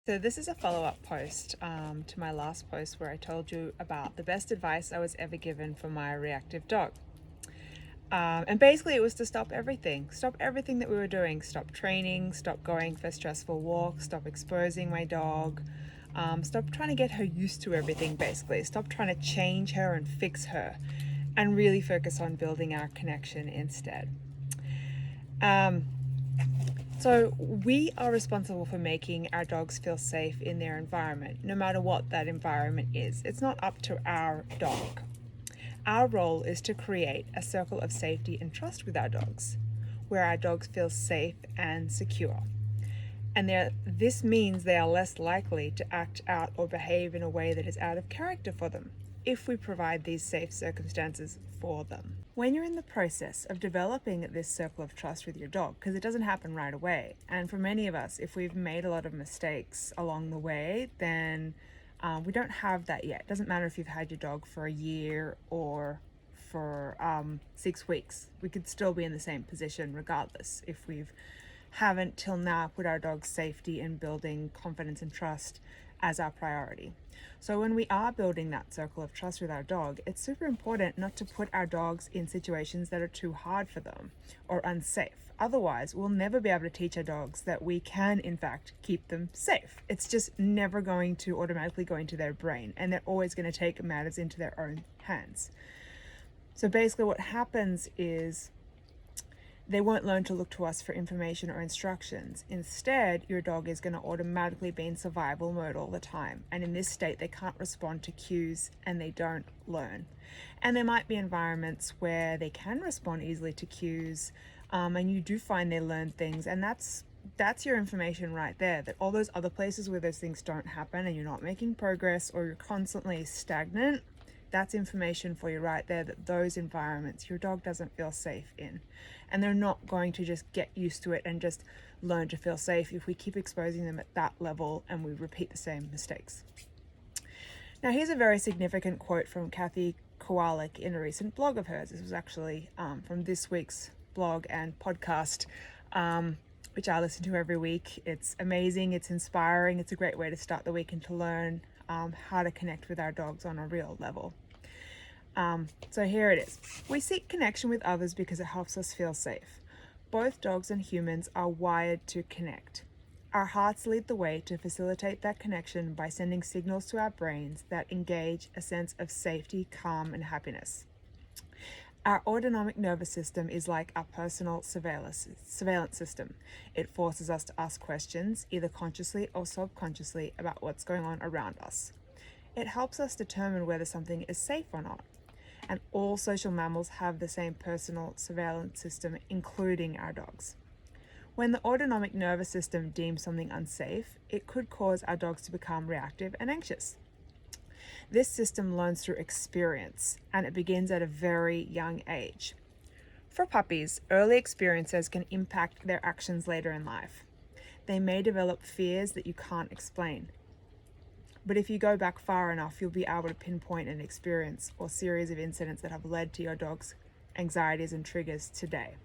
So this is a follow-up post to my last post where I told you about the best advice I was ever given for my reactive dog. And basically it was to stop everything that we were doing. Stop training, stop going for stressful walks, stop exposing my dog, stop trying to get her used to everything basically. Stop trying to change her and fix her and really focus on building our connection instead. So we are responsible for making our dogs feel safe in their environment, no matter what that environment is. It's not up to our dog. Our role is to create a circle of safety and trust with our dogs, where our dogs feel safe and secure. And this means they are less likely to act out or behave in a way that is out of character for them, if we provide these safe circumstances for them. When you're in the process of developing this circle of trust with your dog, because it doesn't happen right away, and for many of us, if we've made a lot of mistakes along the way, then we don't have that yet. It doesn't matter if you've had your dog for a year or for 6 weeks. We could still be in the same position regardless if we haven't till now put our dog's safety and building confidence and trust as our priority. So when we are building that circle of trust with our dog, it's super important not to put our dogs in situations that are too hard for them or unsafe. Otherwise, we'll never be able to teach our dogs that we can, in fact, keep them safe. It's just never going to automatically go into their brain, and they're always going to take matters into their own hands. So basically what happens is they won't learn to look to us for information or instructions. Instead, your dog is going to automatically be in survival mode all the time. And in this state, they can't respond to cues and they don't learn. And there might be environments where they can respond easily to cues, and you do find they learn things. And that's your information right there, that all those other places where those things don't happen and you're not making progress or you're constantly stagnant, that's information for you right there, that those environments your dog doesn't feel safe in. And they're not going to just get used to it and just learn to feel safe if we keep exposing them at that level and we repeat the same mistakes. Now here's a very significant quote from Kathy Kowalik in a recent blog of hers. This was actually from this week's blog and podcast, which I listen to every week. It's amazing, it's inspiring, it's a great way to start the week and to learn how to connect with our dogs on a real level. So here it is. We seek connection with others because it helps us feel safe. Both dogs and humans are wired to connect. Our hearts lead the way to facilitate that connection by sending signals to our brains that engage a sense of safety, calm, and happiness. Our autonomic nervous system is like our personal surveillance system. It forces us to ask questions, either consciously or subconsciously, about what's going on around us. It helps us determine whether something is safe or not. And all social mammals have the same personal surveillance system, including our dogs. When the autonomic nervous system deems something unsafe, it could cause our dogs to become reactive and anxious. This system learns through experience, and it begins at a very young age. For puppies, early experiences can impact their actions later in life. They may develop fears that you can't explain. But if you go back far enough, you'll be able to pinpoint an experience or series of incidents that have led to your dog's anxieties and triggers today.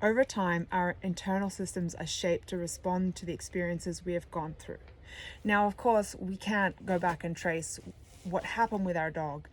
Over time, our internal systems are shaped to respond to the experiences we have gone through. Now, of course, we can't go back and trace what happened with our dog,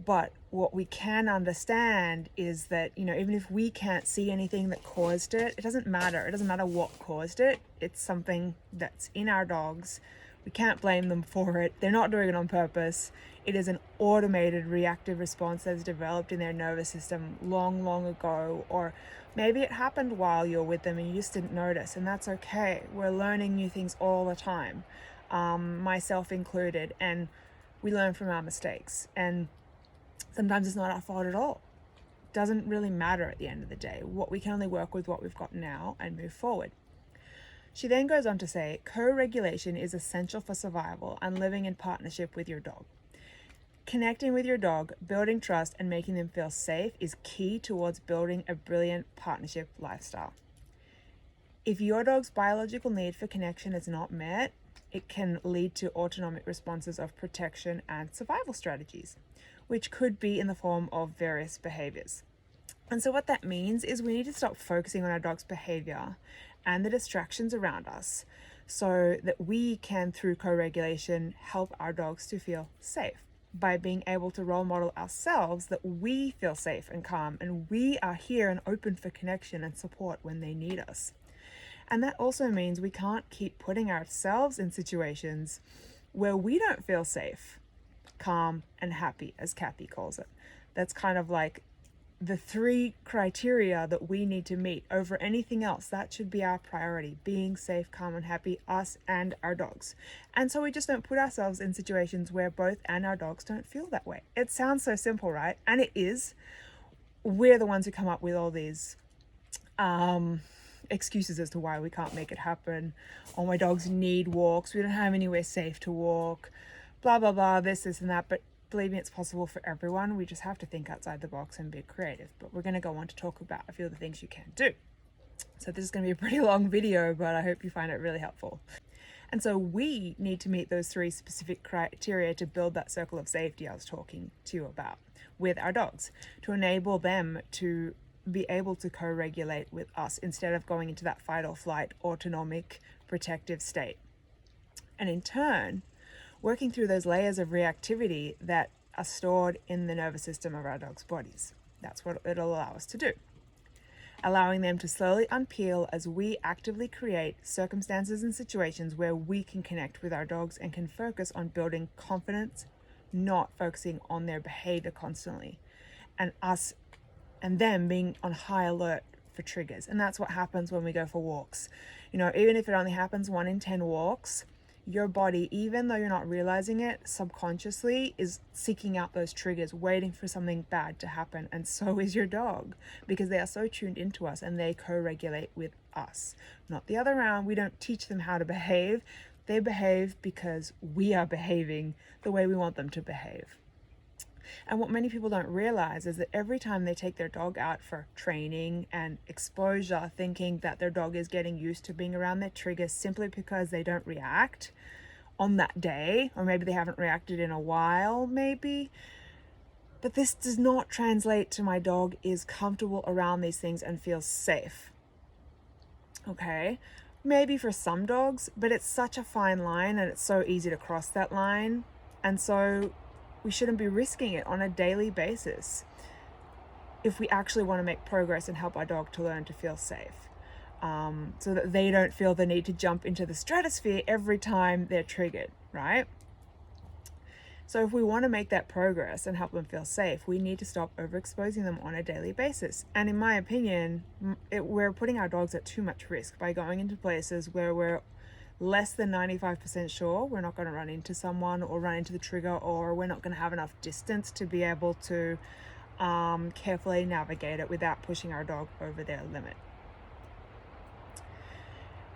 but what we can understand is that, even if we can't see anything that caused it, it doesn't matter. It doesn't matter what caused it. It's something that's in our dogs. We can't blame them for it. They're not doing it on purpose. It is an automated reactive response that is developed in their nervous system long, long ago, or maybe it happened while you're with them and you just didn't notice, and that's okay. We're learning new things all the time, myself included, and we learn from our mistakes. And sometimes it's not our fault at all. It doesn't really matter at the end of the day. We can only work with what we've got now and move forward. She then goes on to say, co-regulation is essential for survival and living in partnership with your dog. Connecting with your dog, building trust, and making them feel safe is key towards building a brilliant partnership lifestyle. If your dog's biological need for connection is not met, it can lead to autonomic responses of protection and survival strategies, which could be in the form of various behaviors. And so what that means is we need to stop focusing on our dog's behavior and the distractions around us so that we can, through co-regulation, help our dogs to feel safe by being able to role model ourselves that we feel safe and calm and we are here and open for connection and support when they need us. And that also means we can't keep putting ourselves in situations where we don't feel safe, calm, and happy, as Kathy calls it. That's kind of like the 3 criteria that we need to meet over anything else. That should be our priority: being safe, calm, and happy, us and our dogs. And so we just don't put ourselves in situations where both and our dogs don't feel that way. It sounds so simple, right? And it is. We're the ones who come up with all these excuses as to why we can't make it happen. Oh, my dogs need walks, we don't have anywhere safe to walk, blah blah blah, this and that. But believe me, it's possible for everyone. We just have to think outside the box and be creative. But we're going to go on to talk about a few of the things you can do. So this is going to be a pretty long video, but I hope you find it really helpful. And so we need to meet those 3 specific criteria to build that circle of safety I was talking to you about with our dogs, to enable them to be able to co-regulate with us instead of going into that fight or flight autonomic protective state. And in turn, working through those layers of reactivity that are stored in the nervous system of our dogs' bodies. That's what it'll allow us to do. Allowing them to slowly unpeel as we actively create circumstances and situations where we can connect with our dogs and can focus on building confidence, not focusing on their behavior constantly, and us and them being on high alert for triggers. And that's what happens when we go for walks. You know, even if it only happens 1 in 10 walks, your body, even though you're not realizing it, subconsciously is seeking out those triggers, waiting for something bad to happen. And so is your dog, because they are so tuned into us and they co-regulate with us. Not the other way around. We don't teach them how to behave. They behave because we are behaving the way we want them to behave. And what many people don't realize is that every time they take their dog out for training and exposure, thinking that their dog is getting used to being around their triggers simply because they don't react on that day, or maybe they haven't reacted in a while, maybe. But this does not translate to my dog is comfortable around these things and feels safe. Okay? Maybe for some dogs, but it's such a fine line and it's so easy to cross that line. And so we shouldn't be risking it on a daily basis if we actually want to make progress and help our dog to learn to feel safe, so that they don't feel the need to jump into the stratosphere every time they're triggered, right? So if we want to make that progress and help them feel safe, we need to stop overexposing them on a daily basis. And in my opinion, we're putting our dogs at too much risk by going into places where we're less than 95% sure we're not going to run into someone or run into the trigger, or we're not going to have enough distance to be able to carefully navigate it without pushing our dog over their limit.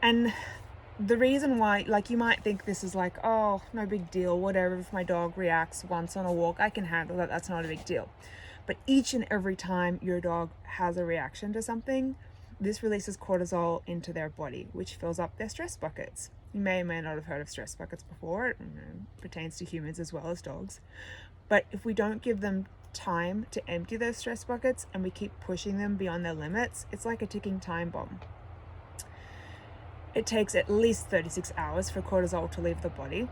And the reason why, like, you might think this is like, oh, no big deal, whatever, if my dog reacts once on a walk, I can handle that, that's not a big deal. But each and every time your dog has a reaction to something, this releases cortisol into their body, which fills up their stress buckets. You may or may not have heard of stress buckets before. It pertains to humans as well as dogs. But if we don't give them time to empty those stress buckets and we keep pushing them beyond their limits, it's like a ticking time bomb. It takes at least 36 hours for cortisol to leave the body.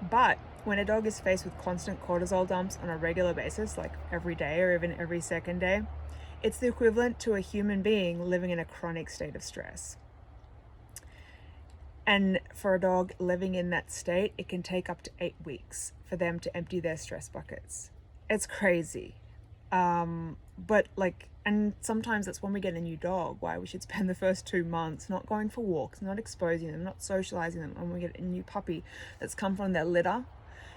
But when a dog is faced with constant cortisol dumps on a regular basis, like every day or even every second day, it's the equivalent to a human being living in a chronic state of stress. And for a dog living in that state, it can take up to 8 weeks for them to empty their stress buckets. It's crazy. But and sometimes that's when we get a new dog, why we should spend the first 2 months not going for walks, not exposing them, not socializing them. When we get a new puppy that's come from their litter,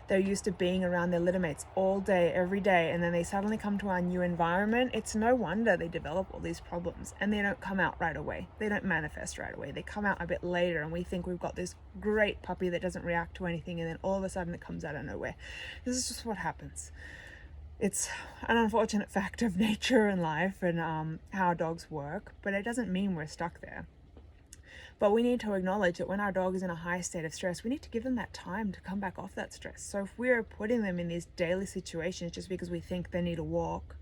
they're used to being around their litter mates all day, every day, and then they suddenly come to our new environment. It's no wonder they develop all these problems, and they don't come out right away. They don't manifest right away. They come out a bit later, and we think we've got this great puppy that doesn't react to anything, and then all of a sudden it comes out of nowhere. This is just what happens. It's an unfortunate fact of nature and life and how dogs work, but it doesn't mean we're stuck there. But we need to acknowledge that when our dog is in a high state of stress, we need to give them that time to come back off that stress. So if we're putting them in these daily situations just because we think they need a walk,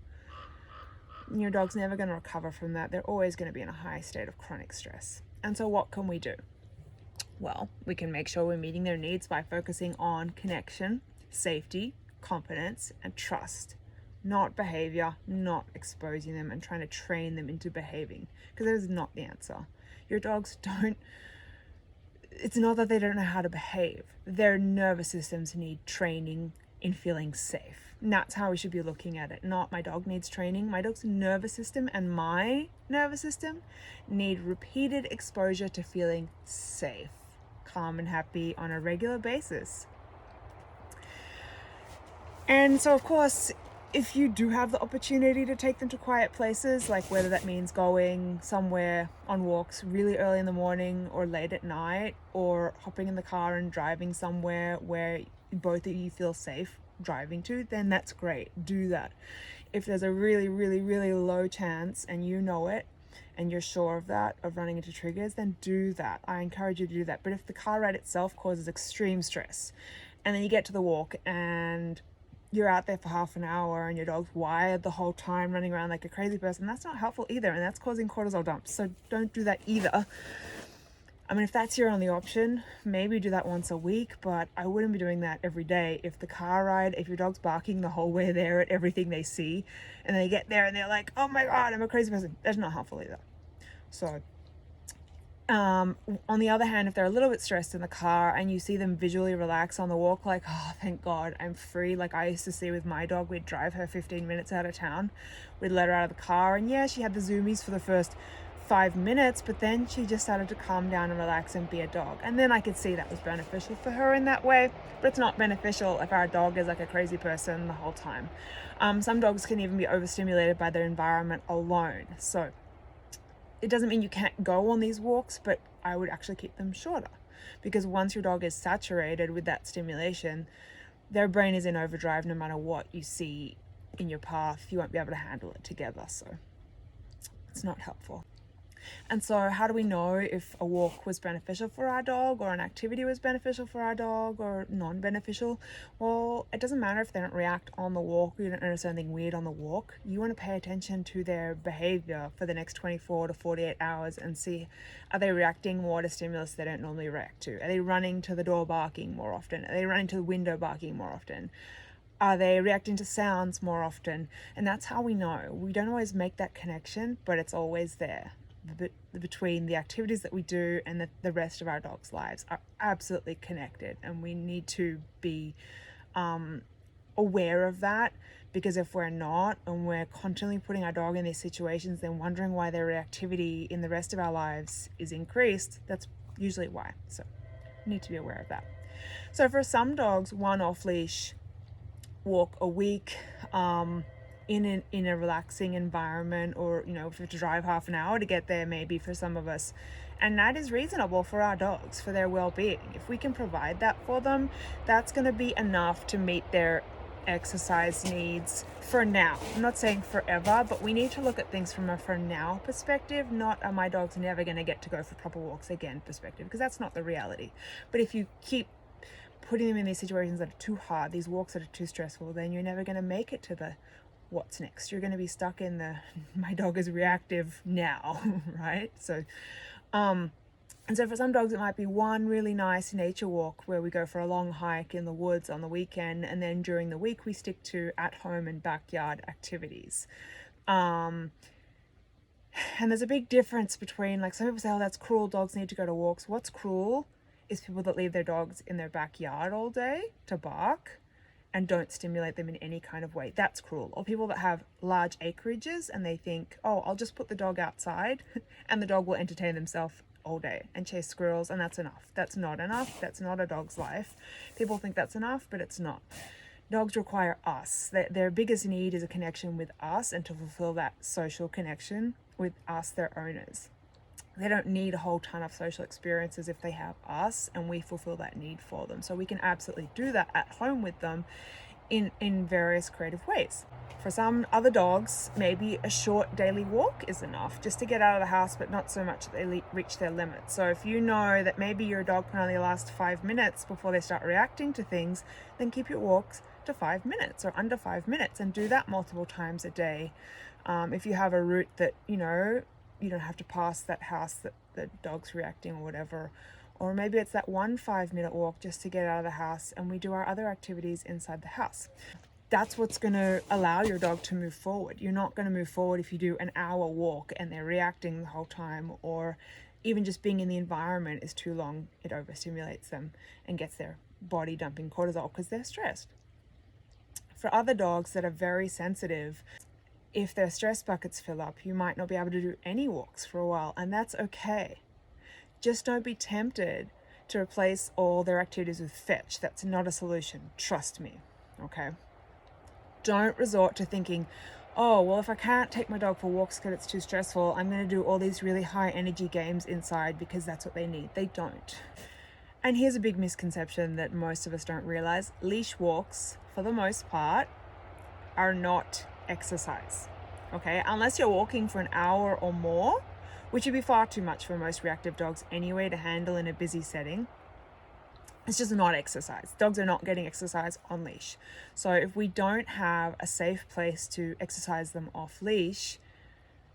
your dog's never going to recover from that. They're always going to be in a high state of chronic stress. And so what can we do? Well, we can make sure we're meeting their needs by focusing on connection, safety, confidence, and trust. Not behavior, not exposing them and trying to train them into behaving, because that is not the answer. Your dogs don't, it's not that they don't know how to behave. Their nervous systems need training in feeling safe. And that's how we should be looking at it. Not my dog needs training. My dog's nervous system and my nervous system need repeated exposure to feeling safe, calm and happy on a regular basis. And so, of course, if you do have the opportunity to take them to quiet places, like whether that means going somewhere on walks really early in the morning or late at night, or hopping in the car and driving somewhere where both of you feel safe driving to, then that's great. Do that. If there's a really, really, really low chance and you know it and you're sure of that, of running into triggers, then do that. I encourage you to do that. But if the car ride itself causes extreme stress, and then you get to the walk and you're out there for half an hour and your dog's wired the whole time running around like a crazy person, that's not helpful either, and that's causing cortisol dumps. So don't do that either. I mean, if that's your only option, maybe do that once a week, but I wouldn't be doing that every day. If the car ride, if your dog's barking the whole way there at everything they see, and they get there and they're like, oh my God, I'm a crazy person, that's not helpful either. So on the other hand, if they're a little bit stressed in the car and you see them visually relax on the walk, like, oh, thank God, I'm free. Like I used to see with my dog, we'd drive her 15 minutes out of town. We'd let her out of the car, and yeah, she had the zoomies for the first 5 minutes, but then she just started to calm down and relax and be a dog. And then I could see that was beneficial for her in that way, but it's not beneficial if our dog is like a crazy person the whole time. Some dogs can even be overstimulated by their environment alone. So it doesn't mean you can't go on these walks, but I would actually keep them shorter, because once your dog is saturated with that stimulation, their brain is in overdrive. No matter what you see in your path, you won't be able to handle it together. So it's not helpful. And so how do we know if a walk was beneficial for our dog, or an activity was beneficial for our dog, or non-beneficial? Well, it doesn't matter if they don't react on the walk, or you don't notice anything weird on the walk. You want to pay attention to their behavior for the next 24 to 48 hours and see, are they reacting more to stimulus they don't normally react to? Are they running to the door barking more often? Are they running to the window barking more often? Are they reacting to sounds more often? And that's how we know. We don't always make that connection, but it's always there. Between the activities that we do and the rest of our dog's lives are absolutely connected, and we need to be aware of that, because if we're not, and we're constantly putting our dog in these situations, then wondering why their reactivity in the rest of our lives is increased, that's usually why. So we need to be aware of that. So for some dogs, one off-leash walk a week, in a relaxing environment, or if we have to drive half an hour to get there, maybe for some of us, and that is reasonable for our dogs, for their well-being. If we can provide that for them, that's going to be enough to meet their exercise needs for now. I'm not saying forever, but we need to look at things from a for now perspective, not a my dog's never going to get to go for proper walks again perspective, because that's not the reality. But if you keep putting them in these situations that are too hard, these walks that are too stressful, then you're never going to make it to the what's next. You're going to be stuck in the my dog is reactive now, right? So and so for some dogs it might be one really nice nature walk where we go for a long hike in the woods on the weekend, and then during the week we stick to at home and backyard activities. And there's a big difference between, like, some people say, oh, that's cruel, dogs need to go to walks. What's cruel is people that leave their dogs in their backyard all day to bark and don't stimulate them in any kind of way. That's cruel. Or people that have large acreages and they think, oh, I'll just put the dog outside and the dog will entertain themselves all day and chase squirrels, and that's enough. That's not enough. That's not a dog's life. People think that's enough, but it's not. Dogs require us. Their biggest need is a connection with us, and to fulfill that social connection with us, their owners. They don't need a whole ton of social experiences if they have us and we fulfill that need for them. So we can absolutely do that at home with them in various creative ways. For some other dogs, maybe a short daily walk is enough, just to get out of the house, but not so much that they reach their limit. So if you know that maybe your dog can only last 5 minutes before they start reacting to things, then keep your walks to 5 minutes or under 5 minutes, and do that multiple times a day. If you have a route that, you don't have to pass that house that the dog's reacting or whatever, or maybe it's that 5-minute walk just to get out of the house and we do our other activities inside the house. That's what's going to allow your dog to move forward. You're not going to move forward if you do an hour walk and they're reacting the whole time, or even just being in the environment is too long. It overstimulates them and gets their body dumping cortisol because they're stressed. For other dogs that are very sensitive, if their stress buckets fill up, you might not be able to do any walks for a while, and that's okay. Just don't be tempted to replace all their activities with fetch. That's not a solution. Trust me, okay? Don't resort to thinking, oh, well, if I can't take my dog for walks because it's too stressful, I'm going to do all these really high energy games inside because that's what they need. They don't. And here's a big misconception that most of us don't realize. Leash walks, for the most part, are not exercise, okay? Unless you're walking for an hour or more, which would be far too much for most reactive dogs anyway to handle in a busy setting. It's just not exercise. Dogs are not getting exercise on leash. So if we don't have a safe place to exercise them off leash,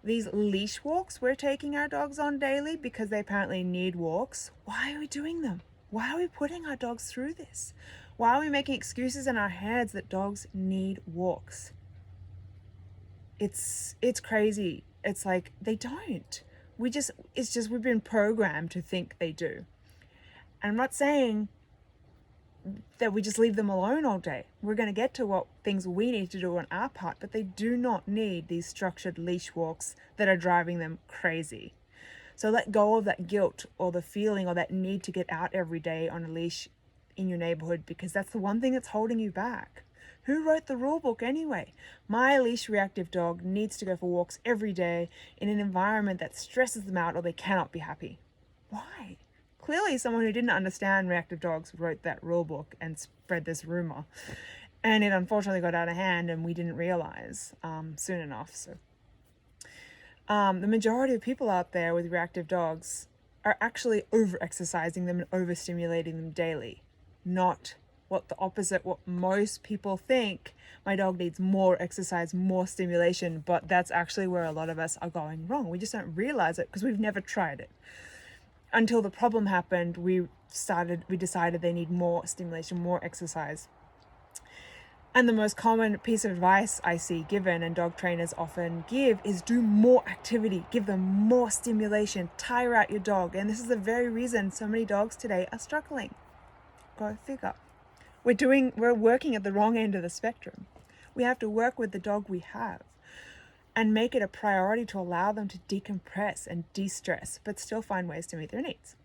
these leash walks we're taking our dogs on daily because they apparently need walks, why are we doing them? Why are we putting our dogs through this? Why are we making excuses in our heads that dogs need walks? It's crazy. It's like they don't. We've been programmed to think they do. And I'm not saying that we just leave them alone all day. We're going to get to what things we need to do on our part, but they do not need these structured leash walks that are driving them crazy. So let go of that guilt or the feeling or that need to get out every day on a leash in your neighborhood, because that's the one thing that's holding you back. Who wrote the rule book anyway? My leash reactive dog needs to go for walks every day in an environment that stresses them out or they cannot be happy. Why? Clearly someone who didn't understand reactive dogs wrote that rule book and spread this rumor. And it unfortunately got out of hand and we didn't realize soon enough. So the majority of people out there with reactive dogs are actually over-exercising them and overstimulating them daily, not what most people think. My dog needs more exercise, more stimulation, but that's actually where a lot of us are going wrong. We just don't realize it because we've never tried it. Until the problem happened, we decided they need more stimulation, more exercise. And the most common piece of advice I see given, and dog trainers often give, is do more activity, give them more stimulation, tire out your dog. And this is the very reason so many dogs today are struggling. Go figure. We're working at the wrong end of the spectrum. We have to work with the dog we have and make it a priority to allow them to decompress and de-stress, but still find ways to meet their needs.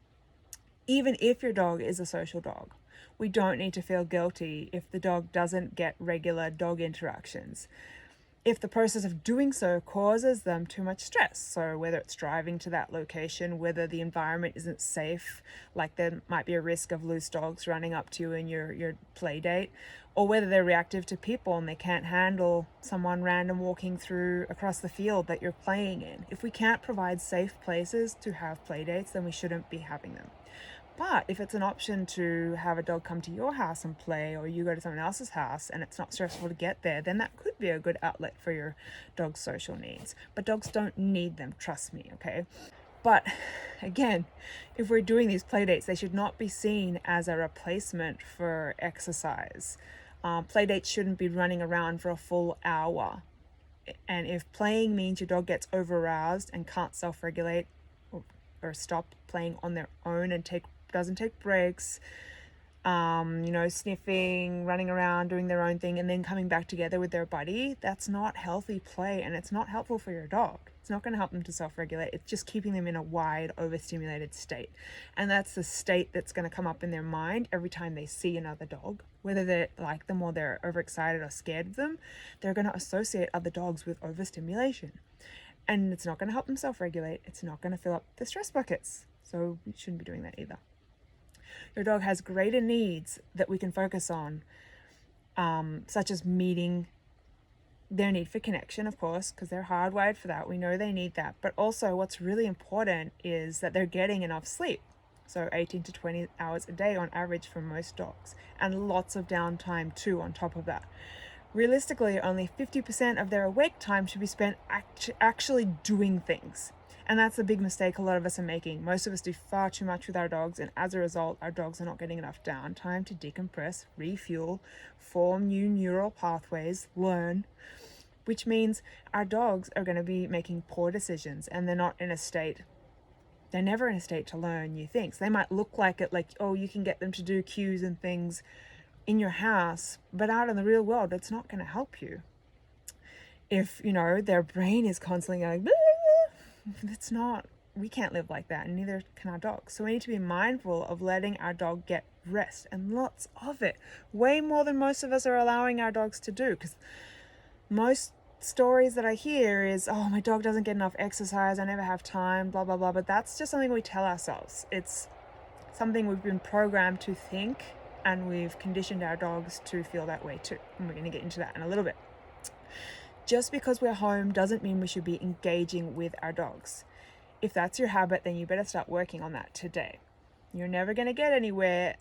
Even if your dog is a social dog, we don't need to feel guilty if the dog doesn't get regular dog interactions, if the process of doing so causes them too much stress. So whether it's driving to that location, whether the environment isn't safe, like there might be a risk of loose dogs running up to you in your play date, or whether they're reactive to people and they can't handle someone random walking through across the field that you're playing in. If we can't provide safe places to have play dates, then we shouldn't be having them. But if it's an option to have a dog come to your house and play, or you go to someone else's house and it's not stressful to get there, then that could be a good outlet for your dog's social needs. But dogs don't need them, trust me, okay? But again, if we're doing these play dates, they should not be seen as a replacement for exercise. Play dates shouldn't be running around for a full hour. And if playing means your dog gets over-aroused and can't self-regulate or stop playing on their own and doesn't take breaks, sniffing, running around, doing their own thing, and then coming back together with their buddy, that's not healthy play, and it's not helpful for your dog. It's not going to help them to self-regulate. It's just keeping them in a wide, overstimulated state. And that's the state that's going to come up in their mind every time they see another dog. Whether they like them or they're overexcited or scared of them, they're going to associate other dogs with overstimulation. And it's not going to help them self-regulate. It's not going to fill up the stress buckets. So we shouldn't be doing that either. Your dog has greater needs that we can focus on, such as meeting their need for connection, of course, because they're hardwired for that. We know they need that. But also what's really important is that they're getting enough sleep. So 18 to 20 hours a day on average for most dogs, and lots of downtime too on top of that. Realistically, only 50% of their awake time should be spent actually doing things. And that's a big mistake a lot of us are making. Most of us do far too much with our dogs, and as a result, our dogs are not getting enough downtime to decompress, refuel, form new neural pathways, learn, which means our dogs are going to be making poor decisions, and they're never in a state to learn new things. They might look like it, like, oh, you can get them to do cues and things in your house, but out in the real world, it's not going to help you. If, their brain is constantly going, blah, blah, blah, it's not, we can't live like that, and neither can our dogs. So we need to be mindful of letting our dog get rest, and lots of it, way more than most of us are allowing our dogs to do, because most stories that I hear is, oh, my dog doesn't get enough exercise, I never have time, blah, blah, blah. But that's just something we tell ourselves. It's something we've been programmed to think, and we've conditioned our dogs to feel that way too. And we're going to get into that in a little bit. Just because we're home doesn't mean we should be engaging with our dogs. If that's your habit, then you better start working on that today. You're never going to get anywhere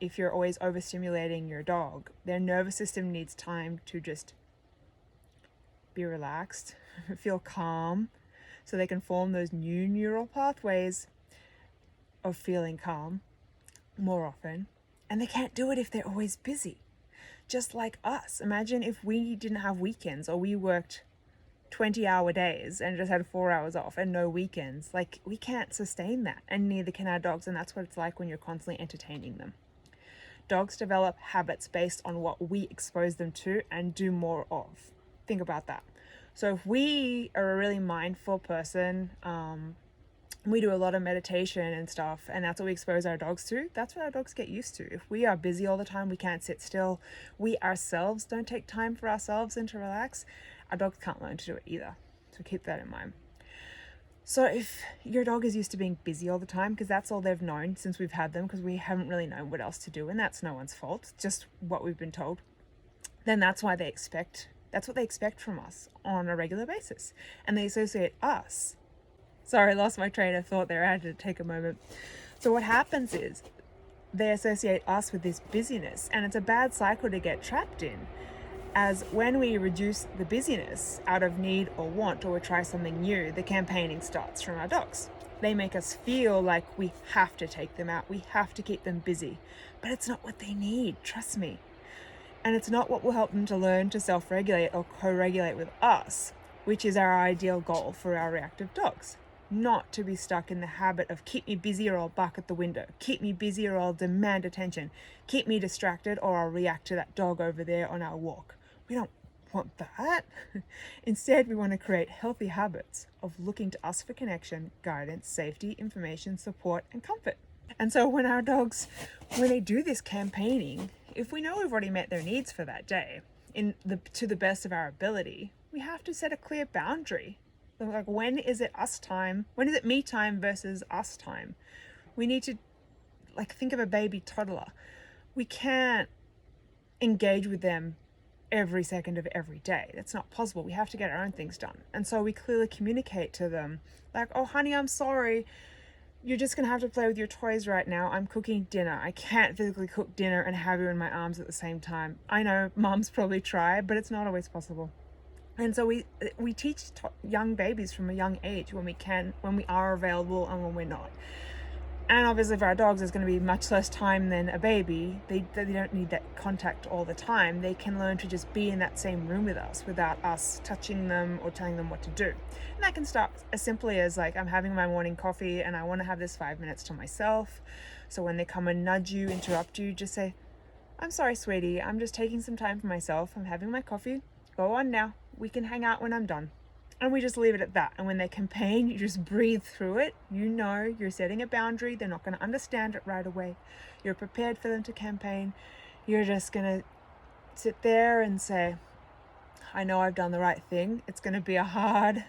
if you're always overstimulating your dog. Their nervous system needs time to just be relaxed, feel calm, so they can form those new neural pathways of feeling calm more often. And they can't do it if they're always busy. Just like us. Imagine if we didn't have weekends, or we worked 20-hour days and just had 4 hours off and no weekends. Like, we can't sustain that, and neither can our dogs. And that's what it's like when you're constantly entertaining them. Dogs develop habits based on what we expose them to and do more of. Think about that. So if we are a really mindful person, we do a lot of meditation and stuff, and that's what we expose our dogs to, that's what our dogs get used to. If we are busy all the time, we can't sit still, we ourselves don't take time for ourselves and to relax, our dogs can't learn to do it either. So keep that in mind. So if your dog is used to being busy all the time, because that's all they've known since we've had them, because we haven't really known what else to do, and that's no one's fault, just what we've been told, then that's what they expect from us on a regular basis. And they associate us. Sorry, I lost my train of thought there. I had to take a moment. So what happens is they associate us with this busyness, and it's a bad cycle to get trapped in, as when we reduce the busyness out of need or want, or we try something new, the campaigning starts from our dogs. They make us feel like we have to take them out, we have to keep them busy, but it's not what they need, trust me. And it's not what will help them to learn to self-regulate or co-regulate with us, which is our ideal goal for our reactive dogs. Not to be stuck in the habit of keep me busy or I'll bark at the window, keep me busy or I'll demand attention, keep me distracted or I'll react to that dog over there on our walk. We don't want that. Instead, we want to create healthy habits of looking to us for connection, guidance, safety, information, support, and comfort. And so when our dogs, when they do this campaigning, if we know we've already met their needs for that day, to the best of our ability, we have to set a clear boundary. Like, when is it us time? When is it me time versus us time? We need to, think of a baby toddler. We can't engage with them every second of every day. That's not possible. We have to get our own things done. And so we clearly communicate to them, like, oh, honey, I'm sorry. You're just going to have to play with your toys right now. I'm cooking dinner. I can't physically cook dinner and have you in my arms at the same time. I know moms probably try, but it's not always possible. And so we teach young babies from a young age when we are available and when we're not. And obviously for our dogs, there's going to be much less time than a baby. They don't need that contact all the time. They can learn to just be in that same room with us without us touching them or telling them what to do. And that can start as simply as, like, I'm having my morning coffee and I want to have this 5 minutes to myself. So when they come and nudge you, interrupt you, just say, I'm sorry, sweetie, I'm just taking some time for myself. I'm having my coffee. Go on now. We can hang out when I'm done. And we just leave it at that. And when they campaign, you just breathe through it. You know you're setting a boundary. They're not going to understand it right away. You're prepared for them to campaign. You're just going to sit there and say, I know I've done the right thing. It's going to be a hard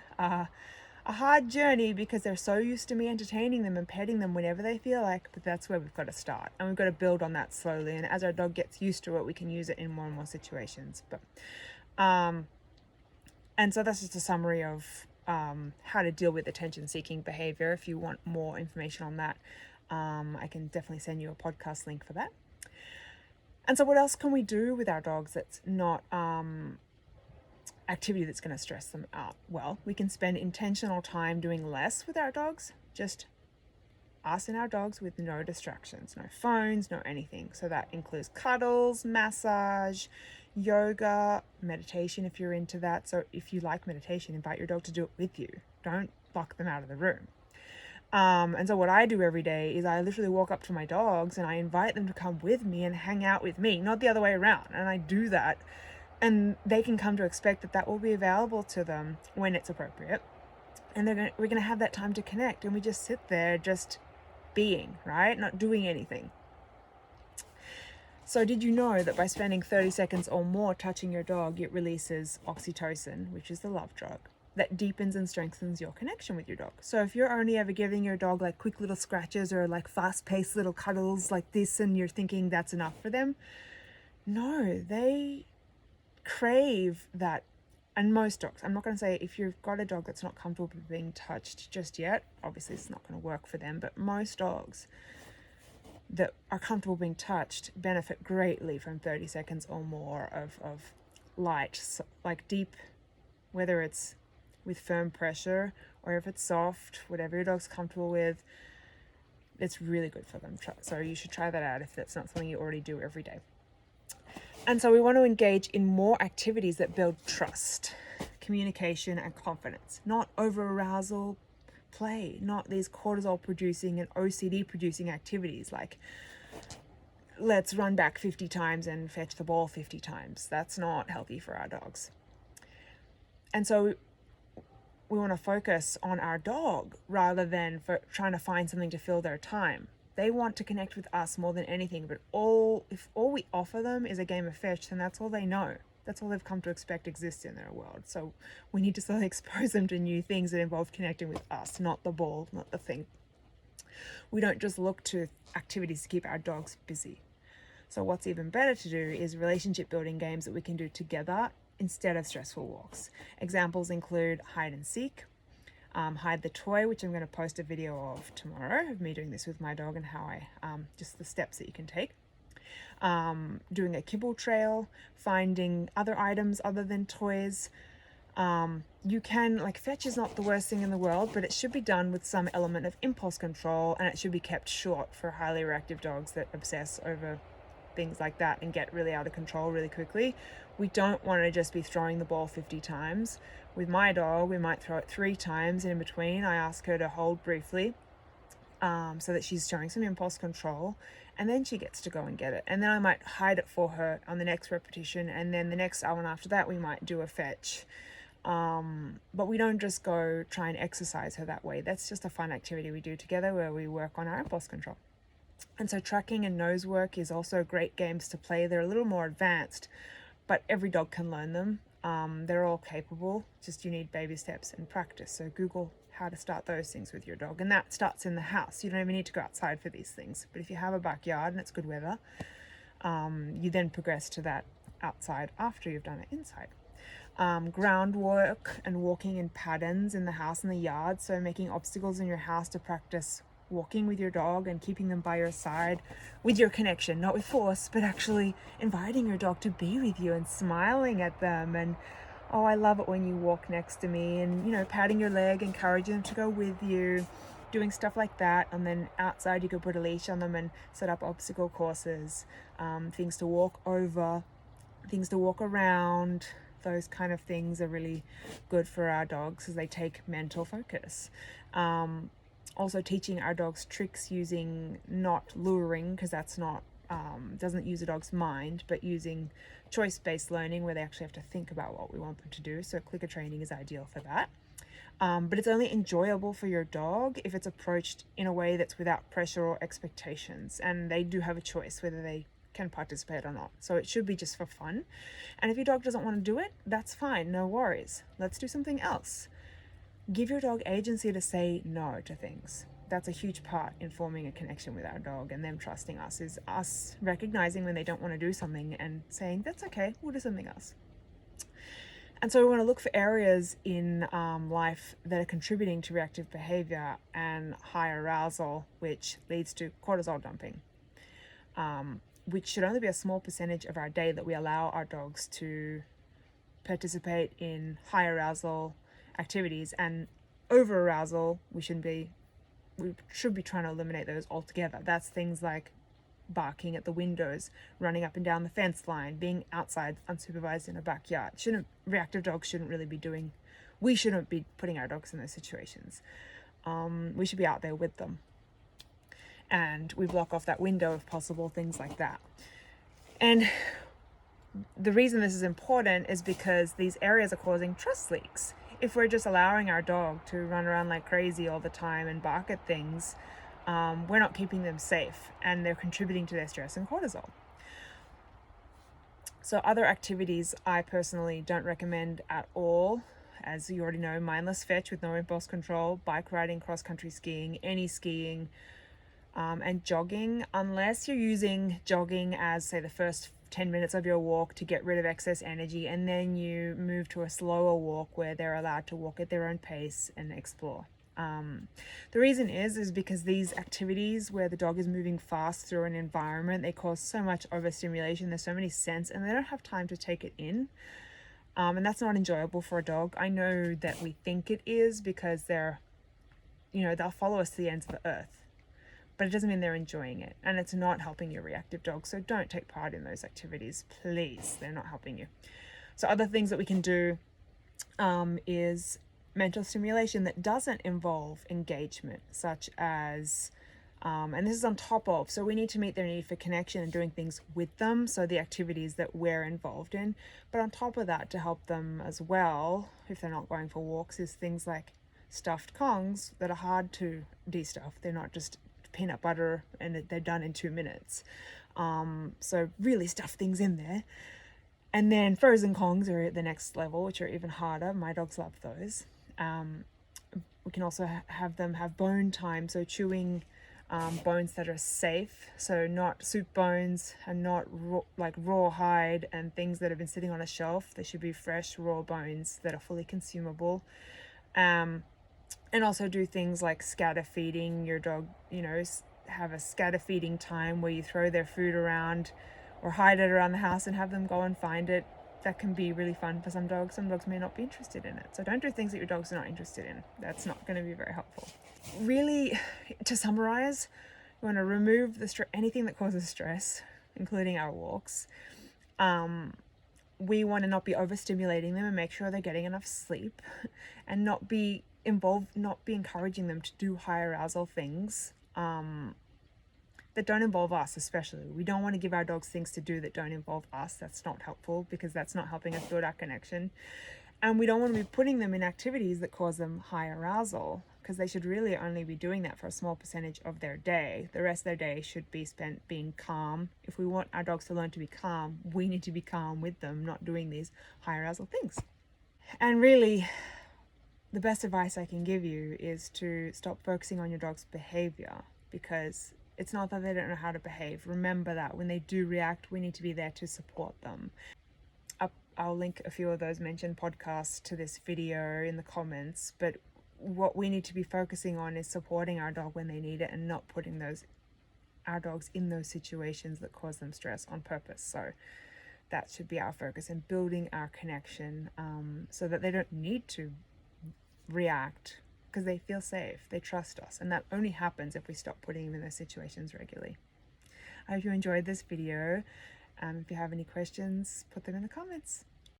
journey because they're so used to me entertaining them and petting them whenever they feel like, but that's where we've got to start. And we've got to build on that slowly. And as our dog gets used to it, we can use it in more and more situations. And so that's just a summary of how to deal with attention-seeking behavior. If you want more information on that, I can definitely send you a podcast link for that. And so what else can we do with our dogs that's not activity that's going to stress them out? Well, we can spend intentional time doing less with our dogs, just us and our dogs with no distractions, no phones, no anything. So that includes cuddles, massage, yoga, meditation if you're into that. So if you like meditation, invite your dog to do it with you. Don't lock them out of the room. And so what I do every day is I literally walk up to my dogs and I invite them to come with me and hang out with me, not the other way around. And I do that, and they can come to expect that that will be available to them when it's appropriate. And we're gonna have that time to connect, and we just sit there just being, right? Not doing anything. So did you know that by spending 30 seconds or more touching your dog, it releases oxytocin, which is the love drug, that deepens and strengthens your connection with your dog. So if you're only ever giving your dog like quick little scratches or like fast-paced little cuddles like this and you're thinking that's enough for them, no, they crave that. And most dogs, I'm not going to say if you've got a dog that's not comfortable being touched just yet, obviously it's not going to work for them, but most dogs that are comfortable being touched benefit greatly from 30 seconds or more of light, like deep, whether it's with firm pressure or if it's soft, whatever your dog's comfortable with, it's really good for them. So you should try that out if that's not something you already do every day. And so we want to engage in more activities that build trust, communication, and confidence, not over-arousal play, not these cortisol-producing and OCD-producing activities like let's run back 50 times and fetch the ball 50 times. That's not healthy for our dogs. And so we want to focus on our dog rather than for trying to find something to fill their time. They want to connect with us more than anything, but if all we offer them is a game of fetch, then that's all they know. That's all they've come to expect exists in their world. So we need to slowly expose them to new things that involve connecting with us, not the ball, not the thing. We don't just look to activities to keep our dogs busy. So what's even better to do is relationship building games that we can do together instead of stressful walks. Examples include hide and seek, hide the toy, which I'm going to post a video of tomorrow of me doing this with my dog and how I just the steps that you can take. Doing a kibble trail, finding other items other than toys. You can, like, fetch is not the worst thing in the world, but it should be done with some element of impulse control, and it should be kept short for highly reactive dogs that obsess over things like that and get really out of control really quickly. We don't want to just be throwing the ball 50 times. With my dog, we might throw it 3 times, and in between I ask her to hold briefly so that she's showing some impulse control, and then she gets to go and get it. And then I might hide it for her on the next repetition, and then the next hour after that we might do a fetch. But we don't just go try and exercise her that way. That's just a fun activity we do together where we work on our impulse control. And so tracking and nose work is also great games to play. They're a little more advanced, but every dog can learn them. They're all capable, just you need baby steps and practice. So Google how to start those things with your dog, and that starts in the house. You don't even need to go outside for these things, but if you have a backyard and it's good weather, you then progress to that outside after you've done it inside. Groundwork and walking in patterns in the house and the yard, so making obstacles in your house to practice walking with your dog and keeping them by your side with your connection, not with force, but actually inviting your dog to be with you and smiling at them. And oh, I love it when you walk next to me, and, you know, patting your leg, encouraging them to go with you, doing stuff like that. And then outside you could put a leash on them and set up obstacle courses, things to walk over, things to walk around. Those kind of things are really good for our dogs as they take mental focus. Also teaching our dogs tricks using not luring, because that's not doesn't use a dog's mind, but using choice-based learning where they actually have to think about what we want them to do. So clicker training is ideal for that. But it's only enjoyable for your dog if it's approached in a way that's without pressure or expectations, and they do have a choice whether they can participate or not. So it should be just for fun. And if your dog doesn't want to do it, that's fine, no worries. Let's do something else. Give your dog agency to say no to things. That's a huge part in forming a connection with our dog and them trusting us, is us recognizing when they don't want to do something and saying, that's okay, we'll do something else. And so we want to look for areas in life that are contributing to reactive behavior and high arousal, which leads to cortisol dumping, which should only be a small percentage of our day that we allow our dogs to participate in high arousal activities, and over arousal, we should be trying to eliminate those altogether. That's things like barking at the windows, running up and down the fence line, being outside unsupervised in a backyard. Reactive dogs shouldn't really be doing. We shouldn't be putting our dogs in those situations. We should be out there with them, and we block off that window if possible, things like that. And the reason this is important is because these areas are causing trust leaks. If we're just allowing our dog to run around like crazy all the time and bark at things, we're not keeping them safe, and they're contributing to their stress and cortisol. So other activities I personally don't recommend at all, as you already know: mindless fetch with no impulse control, bike riding, cross-country skiing, any skiing, and jogging, unless you're using jogging as, say, the first 10 minutes of your walk to get rid of excess energy, and then you move to a slower walk where they're allowed to walk at their own pace and explore. The reason is because these activities where the dog is moving fast through an environment, they cause so much overstimulation, there's so many scents, and they don't have time to take it in. And that's not enjoyable for a dog. I know that we think it is because they'll follow us to the ends of the earth, but it doesn't mean they're enjoying it, and it's not helping your reactive dog. So don't take part in those activities, please. They're not helping you. So other things that we can do is mental stimulation that doesn't involve engagement, such as and this is on top of, so we need to meet their need for connection and doing things with them, so the activities that we're involved in. But on top of that, to help them as well, if they're not going for walks, is things like stuffed Kongs that are hard to de-stuff. They're not just peanut butter and they're done in 2 minutes. So really stuff things in there. And then frozen Kongs are at the next level, which are even harder. My dogs love those. We can also have them have bone time, so chewing bones that are safe, so not soup bones and not raw hide and things that have been sitting on a shelf. They should be fresh, raw bones that are fully consumable. And also do things like scatter feeding your dog, have a scatter feeding time where you throw their food around or hide it around the house and have them go and find it. That can be really fun for some dogs. Some dogs may not be interested in it. So don't do things that your dogs are not interested in. That's not going to be very helpful. Really, to summarize, you want to remove anything that causes stress, including our walks. We want to not be overstimulating them and make sure they're getting enough sleep, and not be encouraging them to do high arousal things that don't involve us. Especially, we don't want to give our dogs things to do that don't involve us. That's not helpful, because that's not helping us build our connection. And we don't want to be putting them in activities that cause them high arousal, because they should really only be doing that for a small percentage of their day. The rest of their day should be spent being calm. If we want our dogs to learn to be calm, we need to be calm with them, not doing these high arousal things. And really, the best advice I can give you is to stop focusing on your dog's behavior, because it's not that they don't know how to behave. Remember that when they do react, we need to be there to support them. I'll link a few of those mentioned podcasts to this video in the comments, but what we need to be focusing on is supporting our dog when they need it, and not putting our dogs in those situations that cause them stress on purpose. So that should be our focus, and building our connection so that they don't need to react, because they feel safe, they trust us, and that only happens if we stop putting them in those situations regularly. I hope you enjoyed this video. If you have any questions, put them in the comments.